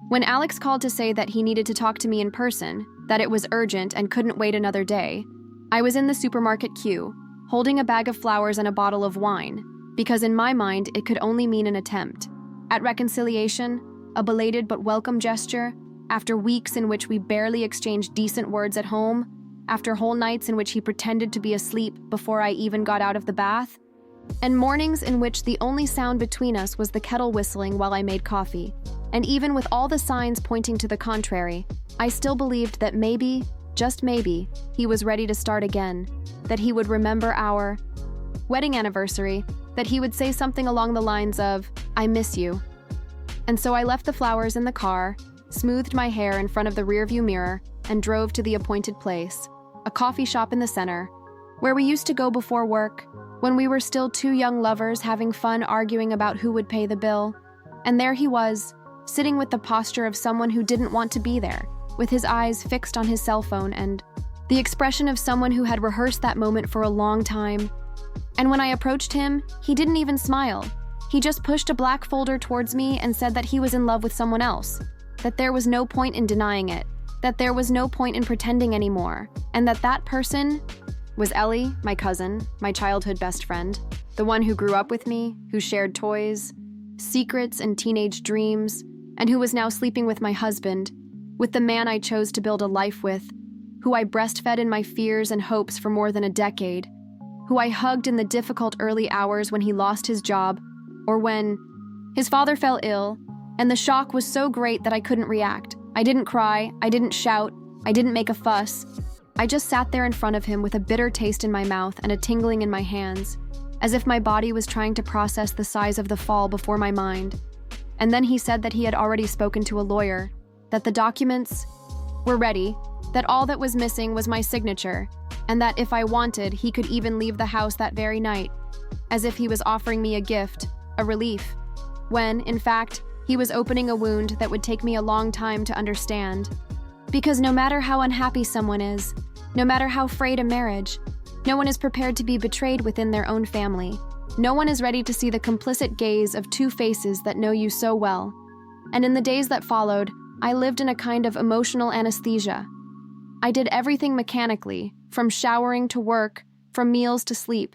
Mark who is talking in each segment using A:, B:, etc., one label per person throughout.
A: When Alex called to say that he needed to talk to me in person, that it was urgent and couldn't wait another day, I was in the supermarket queue, holding a bag of flowers and a bottle of wine, because in my mind it could only mean an attempt at reconciliation, a belated but welcome gesture, after weeks in which we barely exchanged decent words at home, after whole nights in which he pretended to be asleep before I even got out of the bath, and mornings in which the only sound between us was the kettle whistling while I made coffee. And even with all the signs pointing to the contrary, I still believed that maybe, just maybe, he was ready to start again, that he would remember our wedding anniversary, that he would say something along the lines of, "I miss you." And so I left the flowers in the car, smoothed my hair in front of the rearview mirror, and drove to the appointed place, a coffee shop in the center, where we used to go before work, when we were still two young lovers having fun arguing about who would pay the bill. And there he was, sitting with the posture of someone who didn't want to be there, with his eyes fixed on his cell phone and the expression of someone who had rehearsed that moment for a long time. And when I approached him, he didn't even smile. He just pushed a black folder towards me and said that he was in love with someone else, that there was no point in denying it, that there was no point in pretending anymore, and that that person was Ellie, my cousin, my childhood best friend, the one who grew up with me, who shared toys, secrets, and teenage dreams, and who was now sleeping with my husband, with the man I chose to build a life with, who I breastfed in my fears and hopes for more than a decade, who I hugged in the difficult early hours when he lost his job, or when his father fell ill, and the shock was so great that I couldn't react. I didn't cry, I didn't shout, I didn't make a fuss. I just sat there in front of him with a bitter taste in my mouth and a tingling in my hands, as if my body was trying to process the size of the fall before my mind. And then he said that he had already spoken to a lawyer, that the documents were ready, that all that was missing was my signature, and that if I wanted, he could even leave the house that very night, as if he was offering me a gift, a relief, when, in fact, he was opening a wound that would take me a long time to understand. Because no matter how unhappy someone is, no matter how frayed a marriage, no one is prepared to be betrayed within their own family. No one is ready to see the complicit gaze of two faces that know you so well. And in the days that followed, I lived in a kind of emotional anesthesia. I did everything mechanically, from showering to work, from meals to sleep.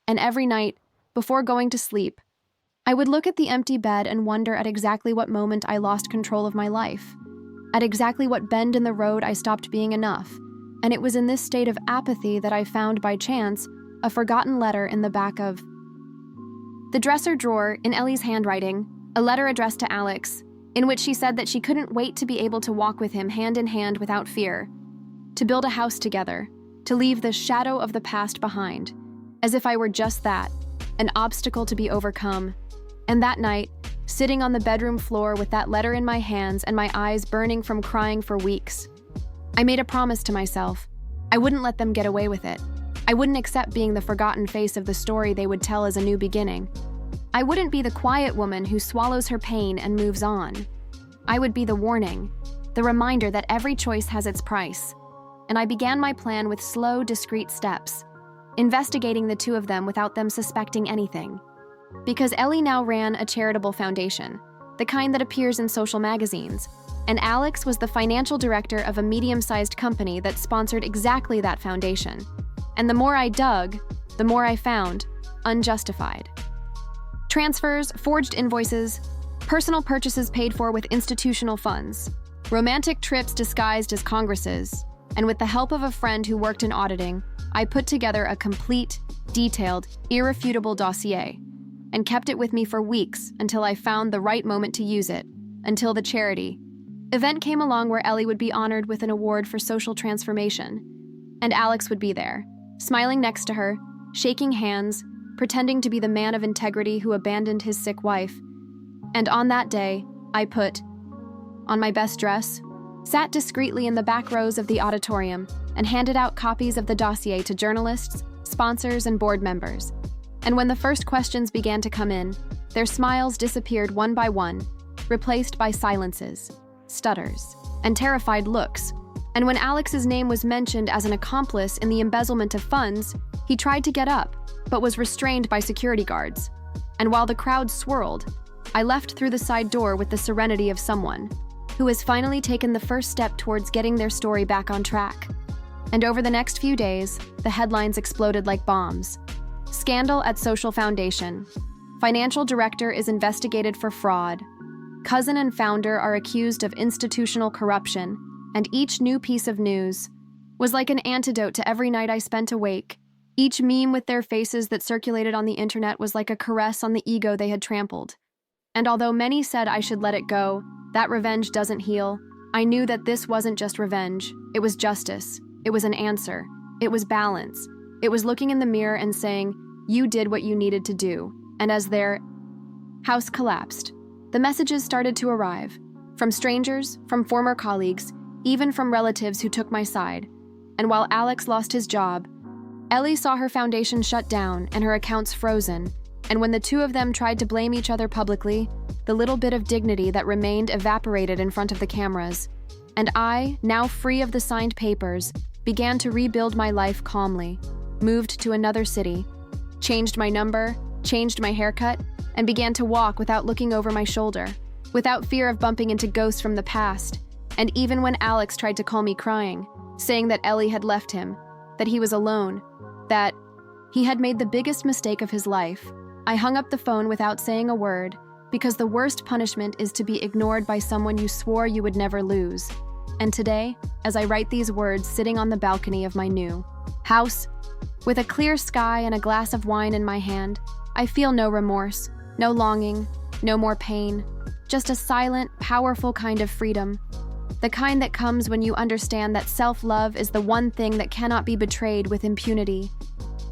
A: And every night, before going to sleep, I would look at the empty bed and wonder at exactly what moment I lost control of my life, at exactly what bend in the road I stopped being enough. And it was in this state of apathy that I found, by chance, a forgotten letter in the back of the dresser drawer in Ellie's handwriting, a letter addressed to Alex, in which she said that she couldn't wait to be able to walk with him hand in hand without fear, to build a house together, to leave the shadow of the past behind, as if I were just that, an obstacle to be overcome. And that night, sitting on the bedroom floor with that letter in my hands and my eyes burning from crying for weeks, I made a promise to myself. I wouldn't let them get away with it. I wouldn't accept being the forgotten face of the story they would tell as a new beginning. I wouldn't be the quiet woman who swallows her pain and moves on. I would be the warning, the reminder that every choice has its price. And I began my plan with slow, discreet steps, investigating the two of them without them suspecting anything. Because Ellie now ran a charitable foundation, the kind that appears in social magazines, and Alex was the financial director of a medium-sized company that sponsored exactly that foundation. And the more I dug, the more I found unjustified. Transfers, forged invoices, personal purchases paid for with institutional funds, romantic trips disguised as congresses, and with the help of a friend who worked in auditing, I put together a complete, detailed, irrefutable dossier, and kept it with me for weeks until I found the right moment to use it, until the charity event came along where Ellie would be honored with an award for social transformation, and Alex would be there, smiling next to her, shaking hands, pretending to be the man of integrity who abandoned his sick wife. And on that day, I put on my best dress, sat discreetly in the back rows of the auditorium, and handed out copies of the dossier to journalists, sponsors, and board members. And when the first questions began to come in, their smiles disappeared one by one, replaced by silences, stutters, and terrified looks. And when Alex's name was mentioned as an accomplice in the embezzlement of funds, he tried to get up, but was restrained by security guards. And while the crowd swirled, I left through the side door with the serenity of someone who has finally taken the first step towards getting their story back on track. And over the next few days, the headlines exploded like bombs. Scandal at Social Foundation. Financial director is investigated for fraud. Cousin and founder are accused of institutional corruption, and each new piece of news was like an antidote to every night I spent awake. Each meme with their faces that circulated on the internet was like a caress on the ego they had trampled. And although many said I should let it go, that revenge doesn't heal, I knew that this wasn't just revenge. It was justice. It was an answer. It was balance. It was looking in the mirror and saying, you did what you needed to do. And as their house collapsed, the messages started to arrive. From strangers, from former colleagues, even from relatives who took my side. And while Alex lost his job, Ellie saw her foundation shut down and her accounts frozen. And when the two of them tried to blame each other publicly, the little bit of dignity that remained evaporated in front of the cameras. And I, now free of the signed papers, began to rebuild my life calmly, moved to another city, changed my number, changed my haircut, and began to walk without looking over my shoulder, without fear of bumping into ghosts from the past. And even when Alex tried to call me crying, saying that Ellie had left him, that he was alone, that he had made the biggest mistake of his life, I hung up the phone without saying a word, because the worst punishment is to be ignored by someone you swore you would never lose. And today, as I write these words sitting on the balcony of my new house, with a clear sky and a glass of wine in my hand, I feel no remorse, no longing, no more pain, just a silent, powerful kind of freedom. The kind that comes when you understand that self-love is the one thing that cannot be betrayed with impunity.